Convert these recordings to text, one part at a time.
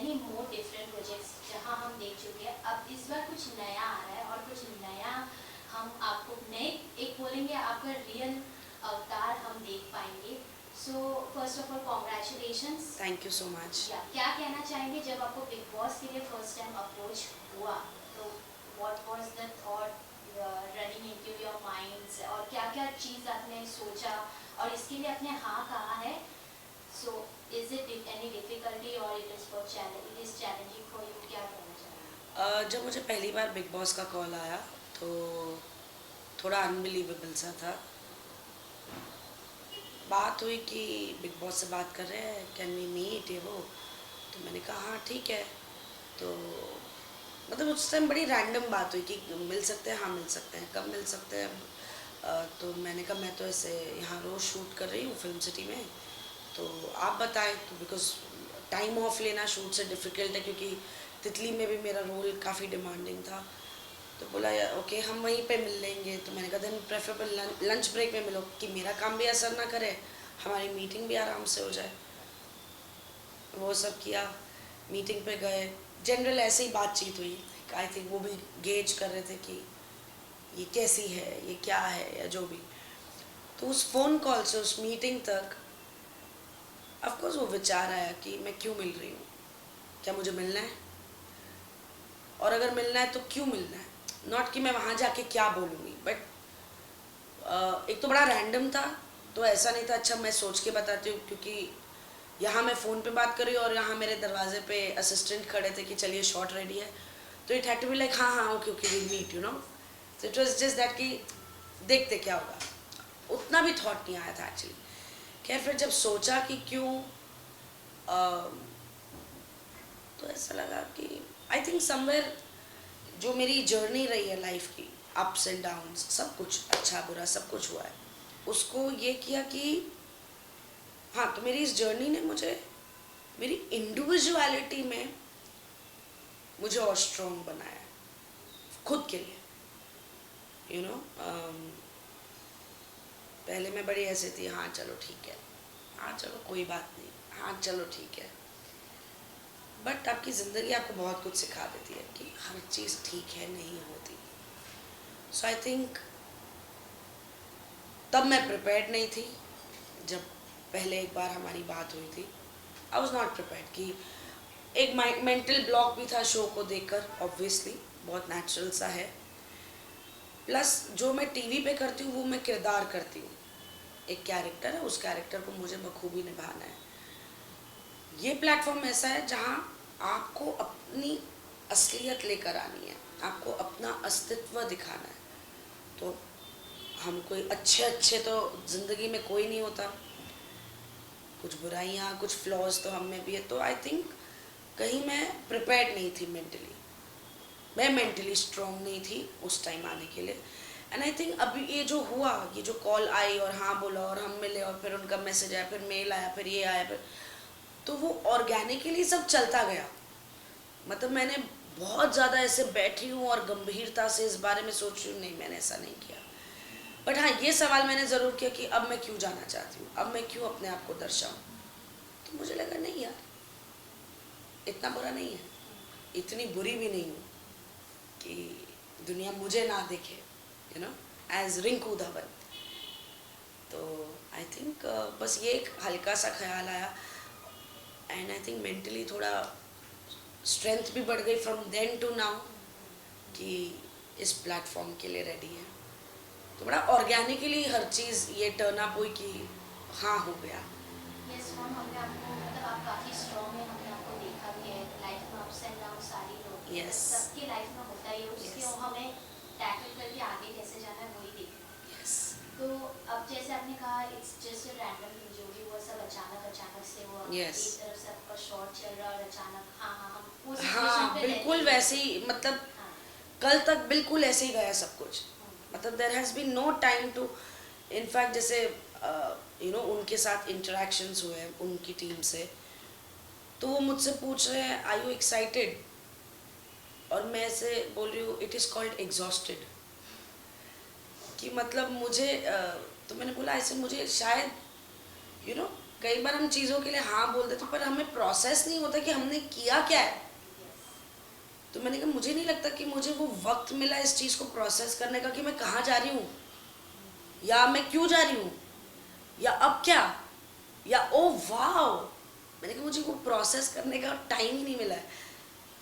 many more different projects जहाँ हम देख चुके हैं. अब इस बार कुछ नया आ रहा है और कुछ नया हम आपको नए एक बोलेंगे आपका रियल अवतार हम देख पाएंगे. So first of all congratulations. Thank you so much. क्या कहना चाहेंगे जब आपको बिग बॉस के लिए फर्स्ट टाइम अप्रोच हुआ तो what was the thought running into your minds और क्या क्या चीज़ आपने सोचा और इसके लिए आपने हाँ कहा है. So is it any difficulty और it is challenging for you. क्या कहना चाहेंगे? जब मुझे पहली बार बिग बॉस का कॉल आया तो थोड़ा अनबिलीवेबल सा था. बात हुई कि बिग बॉस से बात कर रहे हैं, कैन वी मीट, ये वो. तो मैंने कहा हाँ ठीक है. तो मतलब उस टाइम बड़ी रैंडम बात हुई कि मिल सकते हैं. हाँ मिल सकते हैं. कब मिल सकते हैं? तो मैंने कहा मैं तो ऐसे यहाँ रोज़ शूट कर रही हूँ फिल्म सिटी में, तो आप बताएं. तो बिकॉज टाइम ऑफ लेना शूट से डिफ़िकल्ट है क्योंकि तितली में भी मेरा रोल काफ़ी डिमांडिंग था. तो बोला यार ओके हम वहीं पे मिल लेंगे. तो मैंने कहा देन प्रेफरेबल लंच ब्रेक में मिलो कि मेरा काम भी असर ना करे, हमारी मीटिंग भी आराम से हो जाए. वो सब किया. मीटिंग पे गए. जनरल ऐसे ही बातचीत हुई. आई थिंक वो भी गेज कर रहे थे कि ये कैसी है, ये क्या है या जो भी. तो उस फ़ोन कॉल से उस मीटिंग तक ऑफकोर्स वो विचार आया कि मैं क्यों मिल रही हूँ, क्या मुझे मिलना है, और अगर मिलना है तो क्यों मिलना है. नॉट कि मैं वहाँ जाके क्या बोलूँगी, बट एक तो बड़ा रैंडम था. तो ऐसा नहीं था अच्छा मैं सोच के बताती हूँ, क्योंकि यहाँ मैं फ़ोन पे बात कर रही हूँ और यहाँ मेरे दरवाजे पे असिस्टेंट खड़े थे कि चलिए शॉट रेडी है. तो it had to be like हाँ हाँ okay okay we meet you know. So it was just that कि देखते क्या होगा. उतना भी थॉट नहीं आया था एक्चुअली. खैर फिर जब सोचा कि क्यों, तो ऐसा लगा कि आई थिंक समवेयर जो मेरी जर्नी रही है लाइफ की, अप्स एंड डाउन्स, सब कुछ अच्छा बुरा सब कुछ हुआ है, उसको ये किया कि हाँ तो मेरी इस जर्नी ने मुझे मेरी इंडिविजुअलिटी में मुझे और स्ट्रॉन्ग बनाया खुद के लिए. यू नो पहले मैं बड़ी ऐसे थी, हाँ चलो ठीक है, हाँ चलो कोई बात नहीं, हाँ चलो ठीक है. बट आपकी ज़िंदगी आपको बहुत कुछ सिखा देती है कि हर चीज़ ठीक है नहीं होती. सो आई थिंक तब मैं प्रिपेयर्ड नहीं थी. जब पहले एक बार हमारी बात हुई थी आई वॉज नॉट प्रिपेयर्ड कि एक मेंटल ब्लॉक भी था शो को देखकर. ऑब्वियसली बहुत नेचुरल सा है. प्लस जो मैं टीवी पे करती हूँ वो मैं किरदार करती हूँ. एक कैरेक्टर है, उस कैरेक्टर को मुझे बखूबी निभाना है. ये प्लेटफॉर्म ऐसा है जहाँ आपको अपनी असलियत लेकर आनी है, आपको अपना अस्तित्व दिखाना है. तो हम कोई अच्छे तो ज़िंदगी में कोई नहीं होता, कुछ बुराइयाँ कुछ फ्लॉज तो हम में भी है. तो आई थिंक कहीं मैं प्रिपेयर्ड नहीं थी मेंटली, मैं मेंटली स्ट्रॉन्ग नहीं थी उस टाइम आने के लिए. एंड आई थिंक अभी ये जो हुआ, ये जो कॉल आई और हाँ बोला और हम मिले और फिर उनका मैसेज आया, फिर मेल आया, फिर ये आया, फिर तो वो ऑर्गेनिकली सब चलता गया. मतलब मैंने बहुत ज़्यादा ऐसे बैठी हूँ और गंभीरता से इस बारे में सोच रही हूँ, नहीं मैंने ऐसा नहीं किया. बट हाँ ये सवाल मैंने ज़रूर किया कि अब मैं क्यों जाना चाहती हूँ, अब मैं क्यों अपने आप को दर्शाऊँ. तो मुझे लगा नहीं यार इतना बुरा नहीं है, इतनी बुरी भी नहीं हूँ कि दुनिया मुझे ना देखे, you know, as Rinku Dhawan. तो आई थिंक बस ये एक हल्का सा ख्याल आया. एंड आई थिंक मेंटली थोड़ा स्ट्रेंथ भी बढ़ गई फ्रॉम देन टू नाउ कि इस प्लेटफॉर्म के लिए रेडी है. तो बड़ा ऑर्गेनिकली हर चीज़ ये टर्न अप हुई कि हाँ हो गया. यस मैम, हमने आपको मतलब आप काफ़ी स्ट्रॉन्ग हैं, हमने आपको देखा भी है. लाइफ में अप्स एंड डाउन सारी होती है, Yes. सबकी लाइफ में होता ही है. उसके Yes. हमें टैकल करके आगे कैसे जाना है वही देखना है. यस. तो अब जैसे आपने कहा इट्स जस्ट रैंडम, जो भी हुआ सब अचानक से हुआ. Yes. एक तरफ से आपका शॉर्ट चल रहा और अचानक हाँ हाँ हम वो हाँ सिचुएशन पे बिल्कुल रहते हैं. वैसे ही. मतलब हाँ. कल तक बिल्कुल ऐसे ही गया सब कुछ. मतलब there has been no time to, in fact जैसे यू नो उनके साथ इंटरेक्शंस हुए उनकी टीम से, तो वो मुझसे पूछ रहे हैं आर यू एक्साइटेड, और मैं ऐसे बोल रही हूँ इट इज़ कॉल्ड एग्जॉस्टेड. कि मतलब मुझे तो मैंने बोला ऐसे मुझे शायद यू नो कई बार हम चीज़ों के लिए हाँ बोल देते पर हमें प्रोसेस नहीं होता कि हमने किया क्या है। तो मैंने कहा मुझे नहीं लगता कि मुझे वो वक्त मिला इस चीज़ को प्रोसेस करने का कि मैं कहाँ जा रही हूँ या मैं क्यों जा रही हूँ या अब क्या या ओ वाओ। मैंने कहा मुझे वो प्रोसेस करने का टाइम ही नहीं मिला है।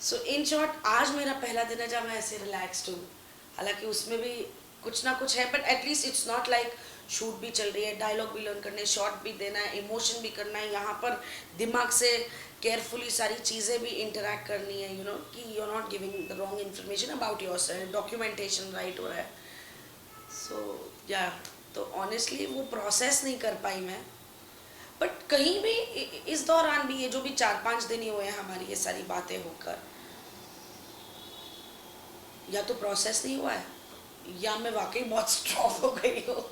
सो इन शॉर्ट आज मेरा पहला दिन है जब मैं ऐसे रिलैक्स्ड हूँ। हालांकि उसमें भी कुछ ना कुछ है but at least it's not like shoot भी चल रही है, डायलॉग भी लर्न करने, शॉट भी देना है, इमोशन भी करना है, यहाँ पर दिमाग से केयरफुली सारी चीज़ें भी इंटरेक्ट करनी है, यू नो कि you are not giving the wrong information about yourself, documentation right हो रहा है। सो या तो ऑनेस्टली वो प्रोसेस नहीं कर पाई मैं। बट कहीं भी इस दौरान भी ये जो भी 4-5 दिन ही हुए हैं हमारी ये सारी बातें होकर, या तो प्रोसेस नहीं हुआ है या मैं वाकई बहुत स्ट्रॉन्ग हो गई हूँ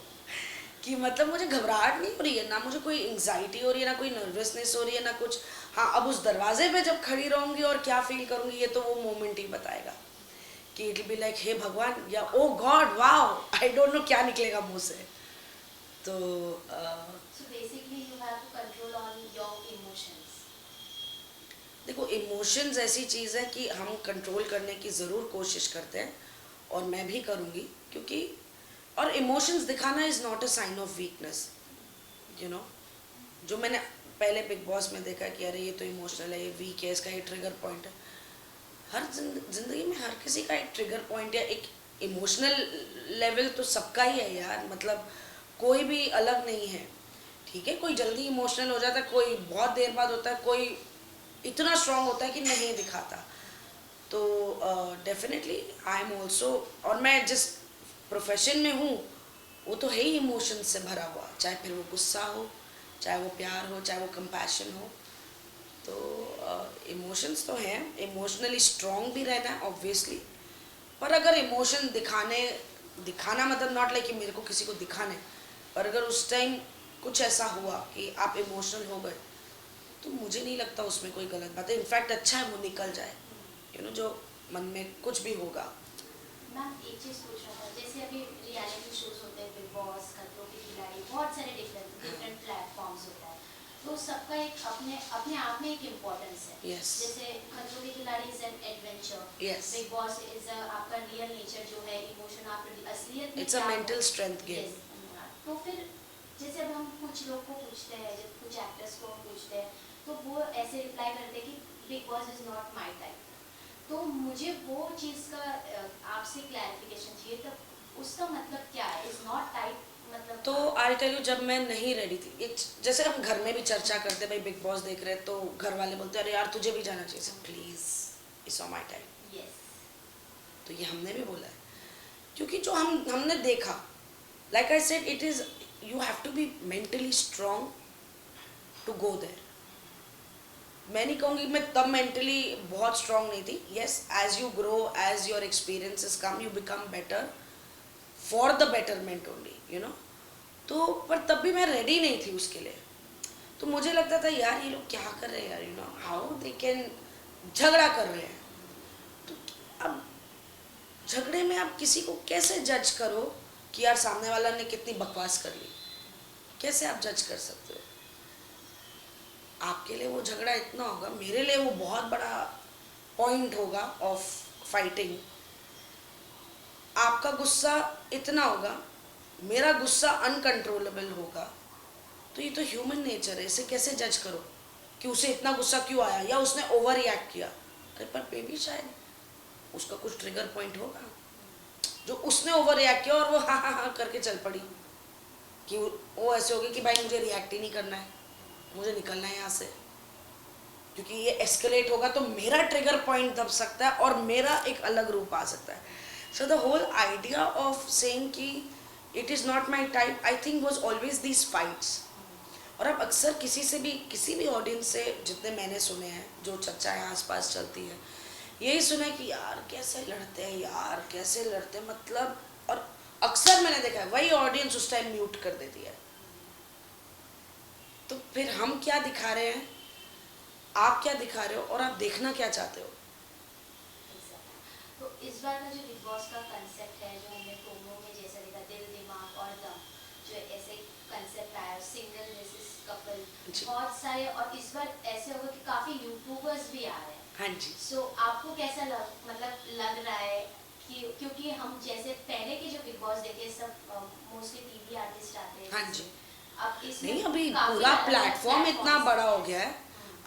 कि मतलब मुझे घबराहट नहीं हो रही है, ना मुझे कोई एंग्जाइटी हो रही है, ना कोई नर्वसनेस हो रही है, ना कुछ। हाँ अब उस दरवाजे पे जब खड़ी रहूँगी और क्या फील करूँगी ये तो वो मोमेंट ही बताएगा कि इट बी लाइक हे भगवान या oh god wow I don't know क्या निकलेगा मुंह से। तो So basically you have to control on your emotions. देखो इमोशंस ऐसी चीज़ है कि हम कंट्रोल करने की ज़रूर कोशिश करते हैं और मैं भी करूँगी क्योंकि और इमोशंस दिखाना is not a sign of weakness, you know. जो मैंने पहले बिग बॉस में देखा कि अरे ये तो इमोशनल है, ये वीक है, इसका ये ट्रिगर पॉइंट है। हर जिंदगी में हर किसी का एक ट्रिगर पॉइंट या एक इमोशनल लेवल तो सबका ही है यार, मतलब कोई भी अलग नहीं है। ठीक है, कोई जल्दी इमोशनल हो जाता है, कोई बहुत देर बाद होता है, कोई इतना स्ट्रांग होता है कि नहीं दिखाता। तो डेफिनेटली आई एम ऑल्सो, और मैं जिस प्रोफेशन में हूँ वो तो है ही इमोशंस से भरा हुआ, चाहे फिर वो गुस्सा हो, चाहे वो प्यार हो, चाहे वो कंपैशन हो। तो इमोशंस तो हैं, इमोशनली स्ट्रांग भी रहना है ऑब्वियसली। पर अगर इमोशन दिखाना मतलब नॉट लाइक कि मेरे को किसी को दिखाना है, पर अगर उस टाइम कुछ ऐसा हुआ कि आप इमोशनल हो गए तो मुझे नहीं लगता उसमें कोई गलत बात है। इनफैक्ट अच्छा है वो निकल जाए, यू नो, जो मन में कुछ भी होगा। मैम एक चीज़ पूछ रहा था, जैसे अभी रियलिटी शोज होते हैं, बिग बॉस, खतरों के खिलाड़ी, बहुत सारे डिफरेंट प्लेटफॉर्म्स होता है, तो सबका एक अपने अपने आप में एक इम्पोर्टेंस है। Yes. जैसे खतरों के खिलाड़ी is an adventure, Yes. Big boss is आपका रियल नेचर जो है, इमोशन आप असलियत में इट्स अ क्या मेंटल हो। Strength game. Yes. तो फिर जैसे अब हम कुछ लोग को पूछते हैं, जब कुछ एक्टर्स को हम पूछते हैं तो वो ऐसे रिप्लाई करते हैं कि big boss is not my type. तो मुझे वो चीज़ का आपसे क्लैरिफिकेशन चाहिए, तो उसका मतलब क्या है इज नॉट टाइप, मतलब तो आई टेल यू, जब मैं नहीं रेडी थी, एक जैसे हम घर में भी चर्चा करते भाई बिग बॉस देख रहे हैं तो घर वाले बोलते अरे यार तुझे भी जाना चाहिए, please it's on my time. Yes, तो ये हमने भी बोला है क्योंकि जो हमने देखा, like I said, it is you have to be mentally strong to go there. मैं नहीं कहूँगी मैं तब मेंटली बहुत स्ट्रांग नहीं थी। Yes, as you grow, as your experiences come, you become better for the betterment only, you know. तो पर तब भी मैं रेडी नहीं थी उसके लिए। तो मुझे लगता था यार ये लोग क्या कर रहे हैं यार, you know how they can, झगड़ा कर रहे हैं। तो अब झगड़े में आप किसी को कैसे जज करो कि यार सामने वाला ने कितनी बकवास कर ली, कैसे आप जज कर सकते हो? आपके लिए वो झगड़ा इतना होगा, मेरे लिए वो बहुत बड़ा पॉइंट होगा ऑफ फाइटिंग। आपका गुस्सा इतना होगा, मेरा गुस्सा अनकंट्रोलेबल होगा। तो ये तो ह्यूमन नेचर है, इसे कैसे जज करो कि उसे इतना गुस्सा क्यों आया या उसने ओवर रिएक्ट किया। अरे पर बेबी शायद उसका कुछ ट्रिगर पॉइंट होगा जो उसने ओवर रिएक्ट किया और वो हाँ हाँ हाँ करके चल पड़ी कि वो ऐसे हो गई कि भाई मुझे रिएक्ट ही नहीं करना है, मुझे निकलना है यहाँ से, क्योंकि ये एस्केलेट होगा तो मेरा ट्रिगर पॉइंट दब सकता है और मेरा एक अलग रूप आ सकता है। So the whole idea of saying कि it is not my type, I think was always these fights. और अब अक्सर किसी से भी, किसी भी ऑडियंस से जितने मैंने सुने हैं, जो चर्चाएँ आसपास चलती है, यही सुना कि यार कैसे लड़ते हैं, यार कैसे लड़ते हैं, मतलब। और अक्सर मैंने देखा है वही ऑडियंस उस टाइम म्यूट कर देती है। तो फिर हम क्या दिखा रहे हैं, आप क्या दिखा रहे हो और आप देखना क्या चाहते हो? तो इस बार का जो बिग बॉस का कंसेप्ट है, जो हमने प्रोमो में जैसा देखा, दिल दिमाग और दम, जो ऐसे कंसेप्ट आया सिंगल वर्सेस कपल, जी। बहुत सारे, और इस बार ऐसे होगा कि काफी यूट्यूबर्स भी आ रहे हैं। हाँ जी। सो आपको कैसा लग रहा है कि क्योंकि हम जैसे पहले के जो बिग बॉस देखे सब मोस्टली टीवी आर्टिस्ट आते हैं, हाँ जी। अब इसमें नहीं, अभी काफी पूरा अलग-अलग प्लेटफॉर्म इतना platforms बड़ा हो हैं। गया है।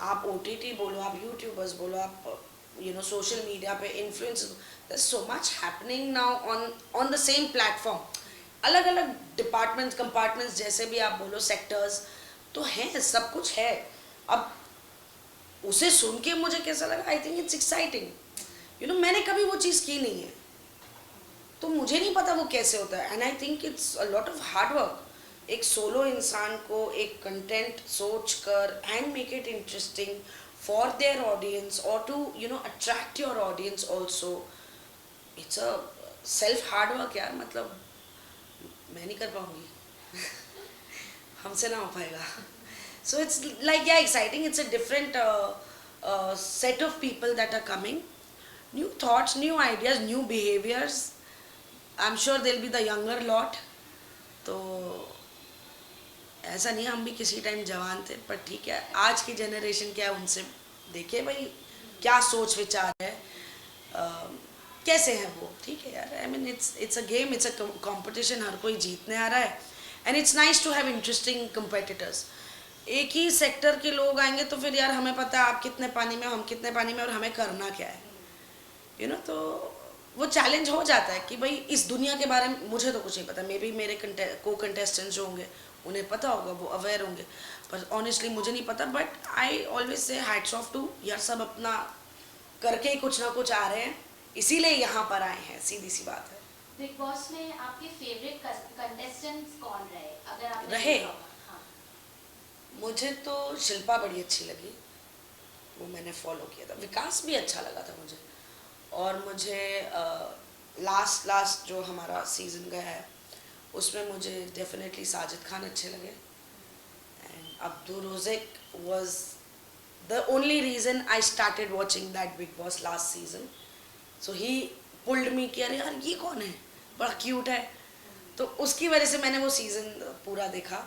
आप ओटीटी बोलो, आप यूट्यूबर्स बोलो, आप सोशल मीडिया पे influence, there's so much happening now on the same platform. अलग अलग डिपार्टमेंट्स, कंपार्टमेंट्स, जैसे भी आप बोलो, सेक्टर्स तो हैं, सब कुछ है। अब उसे सुन के मुझे कैसा लगा, आई थिंक इट्स एक्साइटिंग। मैंने कभी वो चीज़ की नहीं है, तो मुझे नहीं पता वो कैसे होता है। And I think it's a lot of hard work. एक सोलो इंसान को एक कंटेंट सोच कर and make it interesting for their audience और to attract your audience also, it's a self hard work यार। मतलब मैं नहीं कर पाऊंगी हमसे ना हो पाएगा। सो इट्स लाइक या exciting, it's a different set of people that are coming, new thoughts, new ideas, new behaviors. I'm sure they'll be the younger lot. तो ऐसा नहीं, हम भी किसी टाइम जवान थे, पर ठीक है, आज की जनरेशन क्या है, उनसे देखिए भाई क्या सोच विचार है, कैसे है वो। ठीक है यार, I mean it's a game, it's a competition, हर कोई जीतने आ रहा है। And it's nice to have interesting competitors. एक ही सेक्टर के लोग आएंगे तो फिर यार हमें पता है आप कितने पानी में, हम कितने पानी में, और हमें करना क्या है, तो वो चैलेंज हो जाता है कि भाई इस दुनिया के बारे में मुझे तो कुछ नहीं पता। मे बी मेरे को कंटेस्टेंट्स जो होंगे उन्हें पता होगा, वो अवेयर होंगे, पर ऑनेस्टली मुझे नहीं पता। But I always say hats off to यार, सब अपना करके ही कुछ ना कुछ आ रहे हैं, इसीलिए यहाँ पर आए हैं, सीधी सी बात है। बिग बॉस में आपके फेवरेट कंटेस्टेंट्स कौन रहे, अगर आपने रहे? देखा होगा? हाँ। मुझे तो शिल्पा बड़ी अच्छी लगी, वो मैंने फॉलो किया था। विकास भी अच्छा लगा था मुझे, और मुझे लास्ट जो हमारा सीज़न गया है उसमें मुझे डेफिनेटली साजिद खान अच्छे लगे, and Abdul Rozik was the only reason I started watching that big boss last season. So he pulled me कि अरे यार ये कौन है, बड़ा क्यूट है, तो उसकी वजह से मैंने वो सीज़न पूरा देखा।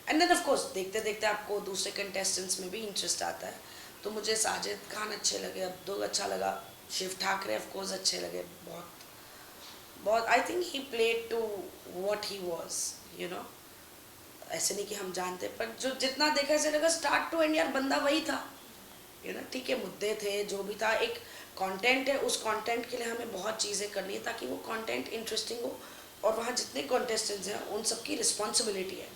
एंड देन ऑफ कोर्स देखते देखते आपको दूसरे कंटेस्टेंट्स में भी इंटरेस्ट आता है, तो मुझे साजिद खान अच्छे लगे, अब्दुल अच्छा लगा, शिव ठाकरे ऑफ कोर्स अच्छे लगे, बहुत बहुत। I think he played to what he was, ऐसे नहीं कि हम जानते, पर जो जितना देखा ऐसे लगा स्टार्ट टू एंड यार बंदा वही था, ठीक है, मुद्दे थे, जो भी था, एक कंटेंट है, उस कंटेंट के लिए हमें बहुत चीज़ें करनी है ताकि वो कंटेंट इंटरेस्टिंग हो, और वहाँ जितने कंटेस्टेंट्स हैं उन सबकी रिस्पॉन्सिबिलिटी है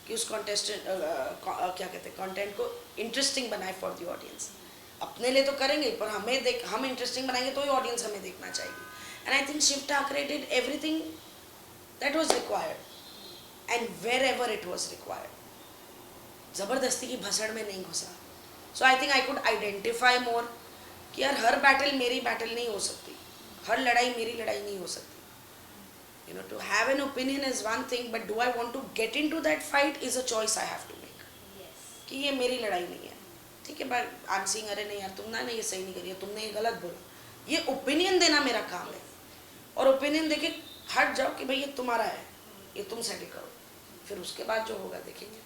कि उस कंटेस्टेंट क्या कहते हैं, कंटेंट को इंटरेस्टिंग बनाए फॉर द ऑडियंस। अपने लिए तो करेंगे, पर हम इंटरेस्टिंग बनाएंगे तो ही ऑडियंस हमें देखना चाहेगी। And I think Shiv Thackeray did everything that was required and wherever it was required. ज़बरदस्ती की भसड़ में नहीं घुसा। So I think I could identify more कि यार हर बैटल मेरी बैटल नहीं हो सकती, हर लड़ाई मेरी लड़ाई नहीं हो सकती। To have an opinion is one thing, but do I want to get into that fight is a choice I have to make. Yes. कि ये मेरी लड़ाई नहीं है, ठीक है, बट आई एम सेइंग अरे नहीं यार तुमने नहीं ये सही नहीं करी है, तुमने ये गलत बोला, ये ओपिनियन देना मेरा काम है, और ओपिनियन देके हट जाओ कि भाई ये तुम्हारा है, ये तुम सेटल करो, फिर उसके बाद जो होगा देखेंगे।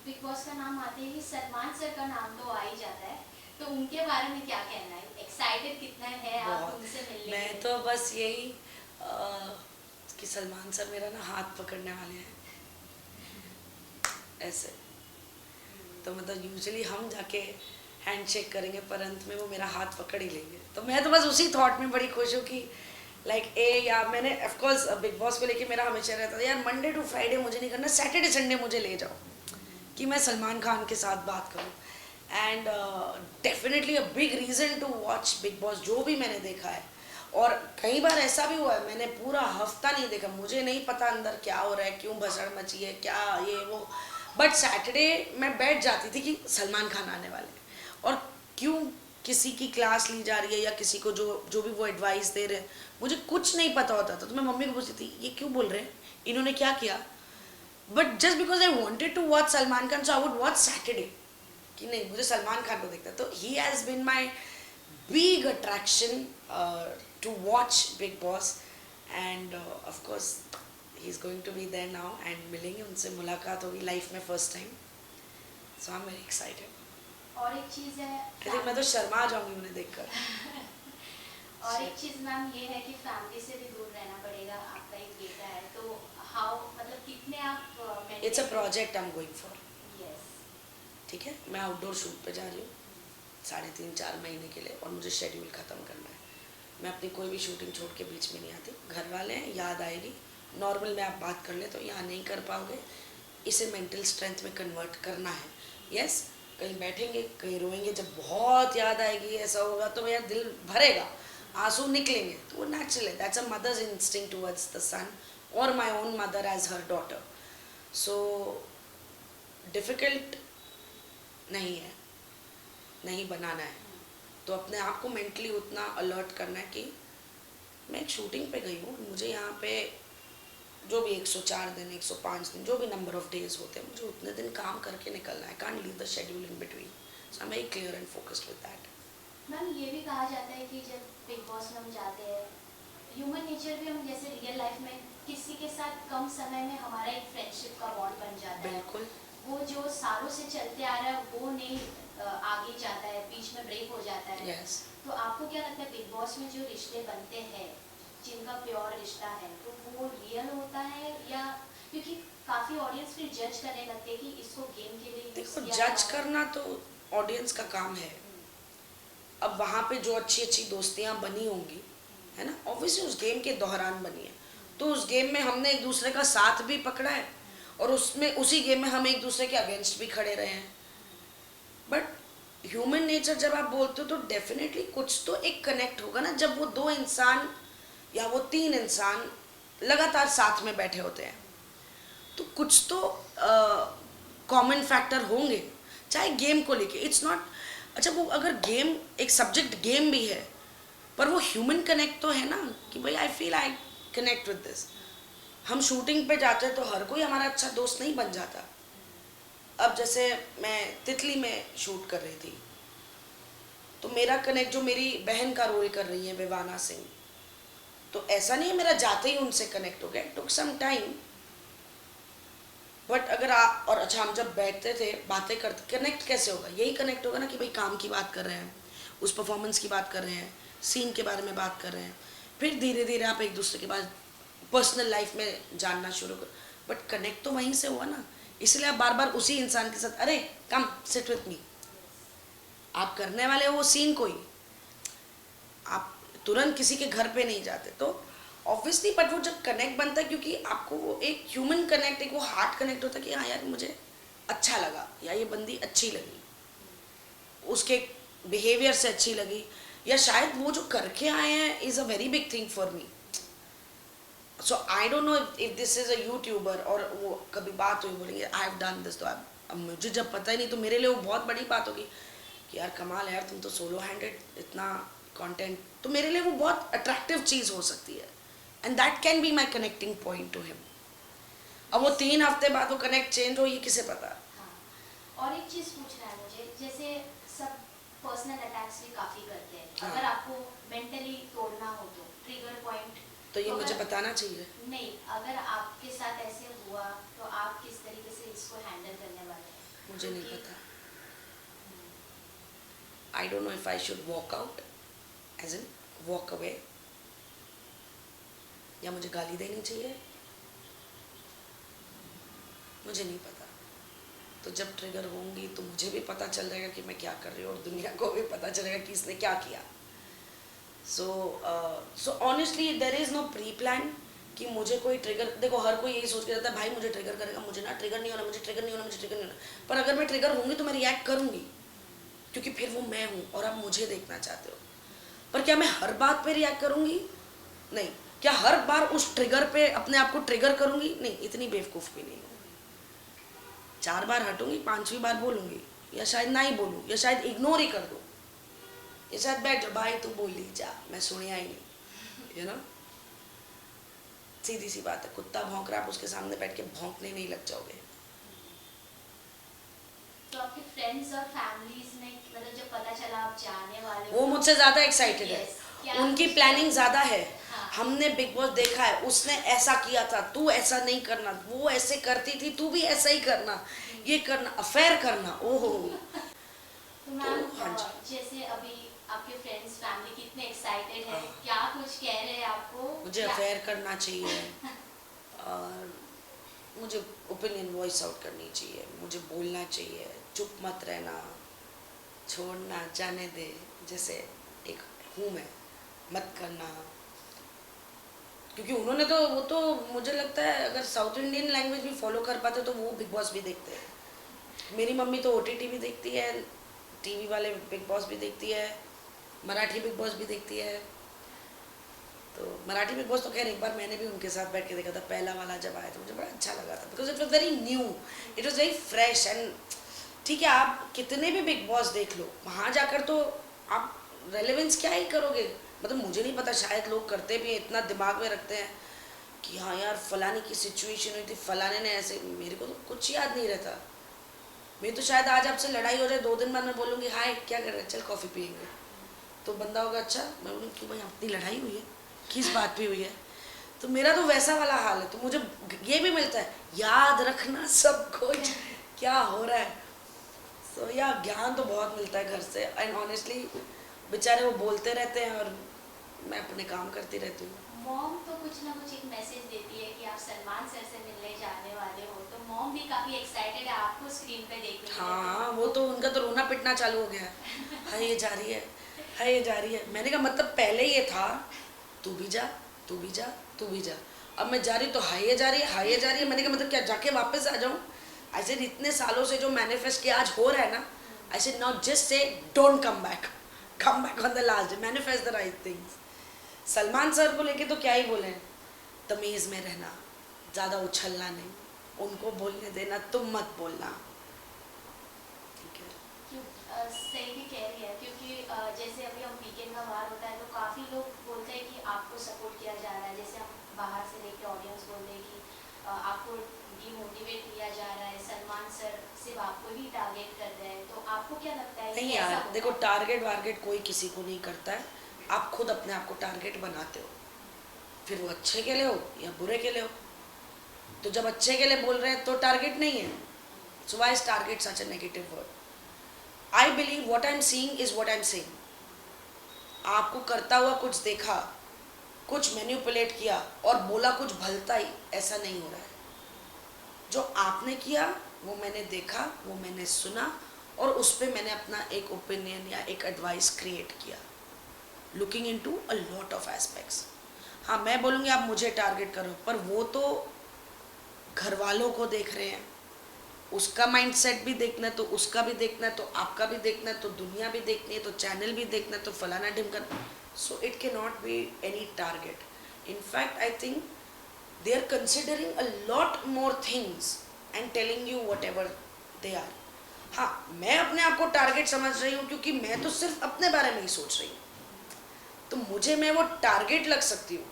बिग बॉस का नाम आते ही सलमान सर का नाम तो आ ही जाता है, तो उनके बारे में क्या कहना है? एक्साइटेड कितना है आप उनसे मिलने? मैं तो बस यही कि सलमान सर मेरा ना हाथ पकड़ने वाले हैं ऐसे, तो मतलब यूजुअली हम जाके हैंडशेक करेंगे, पर अंत में वो मेरा हाथ पकड़ ही लेंगे। तो मैं तो बस उसी थॉट में बड़ी खुश हूँ कि या मैंने ऑफकोर्स बिग बॉस को लेके मेरा हमेशा रहता था यार मंडे टू फ्राइडे मुझे नहीं करना, सैटरडे संडे मुझे ले जाओ कि मैं सलमान खान के साथ बात करूँ। And definitely a big reason to watch Bigg Boss, जो भी मैंने देखा है, और कई बार ऐसा भी हुआ है मैंने पूरा हफ्ता नहीं देखा, मुझे नहीं पता अंदर क्या हो रहा है, क्यों भसड़ मची है, क्या ये वो, बट सैटरडे मैं बैठ जाती थी कि सलमान खान आने वाले हैं, और क्यों किसी की क्लास ली जा रही है या किसी को जो भी वो एडवाइस दे रहे हैं, मुझे कुछ नहीं पता होता था, तो मैं मम्मी को पूछती थी ये क्यों बोल रहे हैं, इन्होंने क्या किया, but just because I wanted to watch Salman Khan, so I would watch Saturday कि नहीं मुझे सलमान खान को देखता है। तो he has been my big attraction to watch Big Boss, and of course he is going to be there now and मिलेंगे उनसे, मुलाकात होगी लाइफ में first time. So I am very excited. और एक चीज़ है, आई थिंक मैं तो शर्मा जाऊंगी उन्हें देखकर. और एक चीज़ मैम ये है कि फैमिली से भी दूर रहना पड़ेगा. आपका एक बेटा है तो हाउ, मतलब कितने आप it's a project I am going for. Yes. ठीक है, मैं आउटडोर शूट पे जा रही हूँ 3.5-4 महीने के लिए, और मुझे शेड्यूल ख़त्म करना है. मैं अपनी कोई भी शूटिंग छोड़ के बीच में नहीं आती. घर वाले हैं, याद आएगी. नॉर्मल में आप बात कर ले तो यहाँ नहीं कर पाओगे. इसे मेंटल स्ट्रेंथ में कन्वर्ट करना है. यस, कहीं बैठेंगे, कहीं रोएंगे, जब बहुत याद आएगी, ऐसा होगा तो मेरा दिल भरेगा, आंसू निकलेंगे, तो वो नेचुरल है. That's a mother's instinct towards the son, और my own mother as her daughter. So difficult नहीं है, नहीं बनाना है. तो अपने आप को मेंटली उतना अलर्ट करना है कि मैं एक शूटिंग पे गई हूँ, मुझे यहाँ पे जो भी 104 दिन, 105 दिन, जो भी नंबर ऑफ डेज होते हैं, मुझे उतने दिन काम करके निकलना है. Can't leave the schedule in between. So I am very clear and focused with that. Ma'am ये भी कहा जाता है कि जब बिग बॉस में हम जाते हैं, ह्यूमन नेचर भी, हम जैसे रियल लाइफ में किसी के साथ कम समय में हमारा एक फ्रेंडशिप का बॉन्ड बन जाता है. बिल्कुल. वो जो सालों से चलते आ रहा है वो नहीं आगे जाता है, बीच में ब्रेक हो जाता है. यस. तो आपको क्या लगता है बिग बॉस में जो रिश्ते बनते हैं, जिनका प्योर रिश्ता है, तो वो रियल होता है, या क्योंकि काफ़ी ऑडियंस फिर जज करने लगते हैं कि इसको गेम के लिए use देखो, किया जज जा रहा है. करना तो ऑडियंस का काम है. अब वहाँ पे जो अच्छी अच्छी दोस्तियाँ बनी होंगी, है ना, ऑब्वियसली उस गेम के दौरान बनी है. तो उस गेम में हमने एक दूसरे का साथ भी पकड़ा है, और उसमें उसी गेम में हम एक दूसरे के अगेंस्ट भी खड़े रहे हैं. बट ह्यूमन नेचर जब आप बोलते हो तो डेफिनेटली कुछ तो एक कनेक्ट होगा ना, जब वो 2 इंसान या वो 3 इंसान लगातार साथ में बैठे होते हैं, तो कुछ तो कॉमन फैक्टर होंगे, चाहे गेम को लेके. इट्स नॉट, अच्छा वो अगर गेम एक सब्जेक्ट गेम भी है, पर वो ह्यूमन कनेक्ट तो है ना, कि भाई I feel I connect with this. हम शूटिंग पे जाते हैं तो हर कोई हमारा अच्छा दोस्त नहीं बन जाता. अब जैसे मैं तितली में शूट कर रही थी, तो मेरा कनेक्ट, जो मेरी बहन का रोल कर रही है विवाना सिंह, तो ऐसा नहीं है मेरा जाते ही उनसे कनेक्ट हो गया. टुक सम टाइम. बट अगर आप, और अच्छा हम जब बैठते थे बातें करते, कनेक्ट कैसे होगा? यही कनेक्ट होगा ना कि भाई काम की बात कर रहे हैं, उस परफॉर्मेंस की बात कर रहे हैं, सीन के बारे में बात कर रहे हैं, फिर धीरे धीरे आप एक दूसरे के बाद पर्सनल लाइफ में जानना शुरू कर. बट कनेक्ट तो वहीं से हुआ ना, इसलिए आप बार बार उसी इंसान के साथ, अरे कम सिट विथ मी, आप करने वाले हो वो सीन कोई, आप तुरंत किसी के घर पे नहीं जाते. तो ऑब्वियसली, बट वो जब कनेक्ट बनता है, क्योंकि आपको वो एक ह्यूमन कनेक्ट, एक वो हार्ट कनेक्ट होता है कि हाँ यार मुझे अच्छा लगा, या ये बंदी अच्छी लगी, उसके बिहेवियर से अच्छी लगी, या शायद वो जो करके आए हैं is a very big thing for me. So I don't know if this is a YouTuber, और वो कभी बात हुई बोलेंगे आई हैव डन दिस, तो अब मुझे जब पता ही नहीं, तो मेरे लिए वो बहुत बड़ी बात होगी कि यार कमाल है यार, तुम तो सोलो हैंडेड इतना कंटेंट, तो मेरे लिए वो बहुत अट्रैक्टिव चीज़ हो सकती है. And that can be my connecting point two him. अब वो 3 हफ्ते बाद वो कनेक्ट चेंज हो, ये किसे पता. हाँ. और एक चीज़ पूछना है मुझे, जैसे सब पर्सनल अटैक्स भी काफ़ी करते हैं. हाँ. अगर आपको मेंटली तोड़ना हो तो ट्रिगर पॉइंट, तो ये मुझे बताना चाहिए. नहीं, अगर आपके साथ ऐसे हुआ तो आप किस तरीके से इसको हैंडल करने वाले हैं? मुझे नहीं पता. I don't know if I should walk out, as in walk away, या मुझे गाली देनी चाहिए, मुझे नहीं पता. तो जब ट्रिगर होंगी तो मुझे भी पता चल जाएगा कि मैं क्या कर रही हूँ, और दुनिया को भी पता चलेगा कि इसने क्या किया. So honestly there is no pre plan कि मुझे कोई ट्रिगर, देखो हर कोई यही सोच के रहता है भाई मुझे ट्रिगर करेगा, मुझे ना ट्रिगर नहीं होना, मुझे ट्रिगर नहीं होना, मुझे ट्रिगर नहीं होना. पर अगर मैं ट्रिगर होंगी तो मैं रिएक्ट करूँगी, क्योंकि फिर वो मैं हूँ और आप मुझे देखना चाहते हो. पर क्या मैं हर बात पे रिएक्ट करूँगी? नहीं. क्या हर बार उस ट्रिगर पे अपने आप को ट्रिगर करूँगी? नहीं, इतनी बेवकूफ़ भी नहीं हूँ. 4 बार हटूँगी, 5वीं बार बोलूँगी, या शायद ना ही बोलूँ, या शायद इग्नोर ही कर दूँ, या शायद बैठ जाओ भाई तू बोल ही जा, मैं सुनिया ही नहीं. यू नो, सीधी सी बात है. कुत्ता भौंक रहा है, आप उसके सामने बैठ के भौंकने नहीं लग जाओगे. तो आपके फ्रेंड्स और फैमिलीज ने, मतलब जब पता चला आप जाने वाले हो, वो मुझसे ज़्यादा एक्साइटेड है, Yes. क्या उनकी कुछ- प्लानिंग ज़्यादा है. हाँ. हमने बिग बॉस देखा है, उसने ऐसा किया था, तू ऐसा नहीं करना, वो ऐसे करती थी, तू भी ऐसा ही करना, ये करना, अफेयर करना, ओहो। तो मैम हाँ जी। जैसे अभी आपके फ्रेंड्स फैमिली कितने एक्साइटेड है, हाँ। क्या कुछ कह रहे हैं आपको? मुझे क्या- अफेयर करना चाहिए और मुझे ओपिनियन वॉइस आउट करनी चाहिए, मुझे बोलना चाहिए, चुप मत रहना, छोड़ना, जाने दे, जैसे एक हूँ मैं, मत करना। क्योंकि उन्होंने तो, वो तो मुझे लगता है अगर साउथ इंडियन लैंग्वेज भी फॉलो कर पाते तो वो बिग बॉस भी देखते हैं। मेरी मम्मी तो ओटीटी भी देखती है, टीवी वाले बिग बॉस भी देखती है, मराठी बिग बॉस भी देखती है। तो मराठी बिग बॉस तो खैर एक बार मैंने भी उनके साथ बैठ के देखा था, पहला वाला जब आया था मुझे बड़ा अच्छा लगा था, because it was very new, it was very fresh. And ठीक है, आप कितने भी बिग बॉस देख लो, वहाँ जाकर तो आप रेलेवेंस क्या ही करोगे। मतलब मुझे नहीं पता, शायद लोग करते भी हैं, इतना दिमाग में रखते हैं कि हाँ यार फलाने की सिचुएशन हुई थी, फलाने ने ऐसे, मेरे को तो कुछ याद नहीं रहता। मेरी तो शायद आज आपसे लड़ाई हो जाए, 2 दिन बाद मैं बोलूँगी हाय क्या कर रहे हैं, चल कॉफ़ी पियेंगे, तो बंदा होगा अच्छा, मैं बोलूँगी क्यों भाई अपनी लड़ाई हुई है, किस बात पे हुई है। तो मेरा तो वैसा वाला हाल है, तो मुझे ये भी मिलता है याद रखना सब कुछ क्या हो रहा है। सो या ज्ञान तो बहुत मिलता है घर से, एंड ऑनेस्टली बेचारे वो बोलते रहते हैं और मैं अपने काम करती रहती हूँ। मॉम तो कुछ ना कुछ एक मैसेज देती है कि आप सलमान सर से मिलने जाने वाले हो, तो मॉम भी काफी एक्साइटेड है आपको स्क्रीन पे देखने के लिए। हाँ, वो तो उनका तो रोना पिटना चालू हो गया है, हाय ये जा रही है, हाय ये जा रही है। मैंने कहा मतलब पहले ये था तू भी जा, तू भी जा, तू भी जा, अब मैं जा रही तो हाय ये जा रही है, हाय ये जा रही है। मैंने कहा मतलब क्या जाके वापस आ जाऊँ? ऐसे इतने सालों से जो मैनिफेस्ट किया आज हो रहा है ना, I said now just say don't come back on the last day, manifest the right things. Salman sir को लेके तो क्या ही बोले, तमीज़ में रहना, ज़्यादा उछलना नहीं, उनको बोलने देना, तुम मत बोलना, ठीक है। सही भी कह रही है, क्योंकि जैसे अभी हम वीकेंड का बाहर होता है तो काफ़ी लोग बोलते हैं कि आपको सपोर्ट किया जा रहा है, जैसे हम बाहर से लेके ऑडियंस बोल रहे हैं कि आपको डिमोटिवेट किया जा रहा है, सलमान सर सिर्फ आपको ही टारगेट कर रहे हैं, तो आपको क्या लगता है? नहीं कि ऐसा यार होता देखो, है? टारगेट वारगेट कोई किसी को नहीं करता है, आप खुद अपने आप को टारगेट बनाते हो, फिर वो अच्छे के लिए हो या बुरे के लिए हो। तो जब अच्छे के लिए बोल रहे हैं तो टारगेट नहीं है, so why is target such a negative word? I believe what I am seeing is what I am saying. आपको करता हुआ कुछ देखा, कुछ मैनिपुलेट किया और बोला कुछ भलता ही, ऐसा नहीं हो रहा है। जो आपने किया वो मैंने देखा, वो मैंने सुना और उस पर मैंने अपना एक ओपिनियन या एक एडवाइस क्रिएट किया, looking into a lot of aspects. हाँ मैं बोलूँगी आप मुझे टारगेट करो, पर वो तो घर वालों को देख रहे हैं, उसका माइंडसेट भी देखना है, तो उसका भी देखना है, तो आपका भी देखना है, तो दुनिया भी देखनी है, तो चैनल भी देखना है, तो फलाना ढिमका। सो इट के not be any target. In fact I think they are considering a lot more things and telling you whatever they are. हाँ मैं अपने आप को टारगेट समझ रही हूँ क्योंकि मैं तो सिर्फ अपने बारे में ही सोच रही हूँ, तो मुझे मैं वो टारगेट लग सकती हूँ,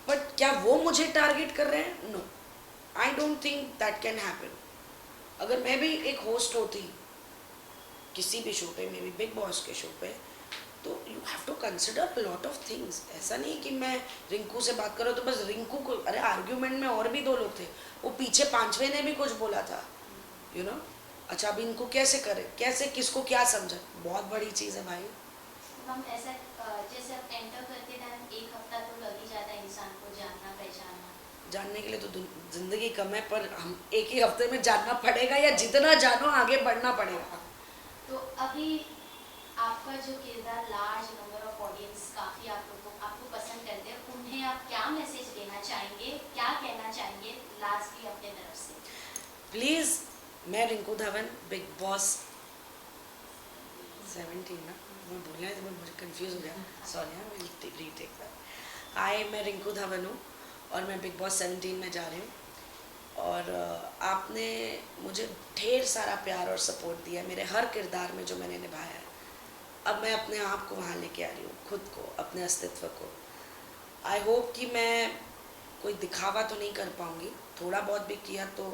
बट क्या वो मुझे टारगेट कर रहे हैं? No, I don't think that can happen. अगर मैं भी एक होस्ट होती किसी भी शो पे, मे बी बिग बॉस के शो पे, तो you have to consider lot of things. ऐसा नहीं कि मैं रिंकू से बात करूँ तो बस रिंकू को, अरे आर्ग्यूमेंट में और भी 2 लोग थे, वो पीछे 5वें ने भी कुछ बोला था, यू नो। अच्छा अब इनको कैसे करें, कैसे किसको क्या समझा, बहुत बड़ी चीज़ है भाई। हम ऐसा जैसे आप एंटर करते टाइम 1 हफ्ता तो लग ही जाता है इंसान को जानना पहचानना। जानने के लिए तो ज़िंदगी कम है, पर हम एक ही हफ्ते में जानना पड़ेगा, या जितना जानो आगे बढ़ना पड़ेगा। तो अभी आपका जो किरदार, लार्ज नंबर ऑफ ऑडियंस काफ़ी आप लोगों को आपको पसंद करते हैं, उन्हें आप क्या मैसेज देना चाहेंगे, क्या कहना चाहेंगे लास्टली अपने तरफ से? प्लीज़, मैं रिंकू धवन, बिग बॉस 17 ना, मैं बोलना है तो मैं मुझे कंफ्यूज हो गया, सॉरी, हाँ मैं रीटेक दैट। हाय, मैं रिंकू धवन हूँ और मैं बिग बॉस 17 में जा रही हूँ, और आपने मुझे ढेर सारा प्यार और सपोर्ट दिया मेरे हर किरदार में जो मैंने निभाया है। अब मैं अपने आप को वहाँ लेके आ रही हूँ, खुद को, अपने अस्तित्व को। आई होप कि मैं कोई दिखावा तो नहीं कर पाऊँगी, थोड़ा बहुत भी किया तो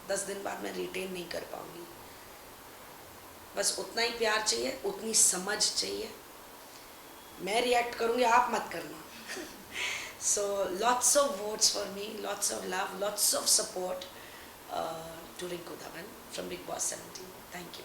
10 दिन बाद मैं रिटेन नहीं कर पाऊँगी। बस उतना ही प्यार चाहिए, उतनी समझ चाहिए। मैं रिएक्ट करूँगी, आप मत करना। So lots of votes for me, lots of love, lots of support to Rinku Dhawan from Big Boss 17. Thank you.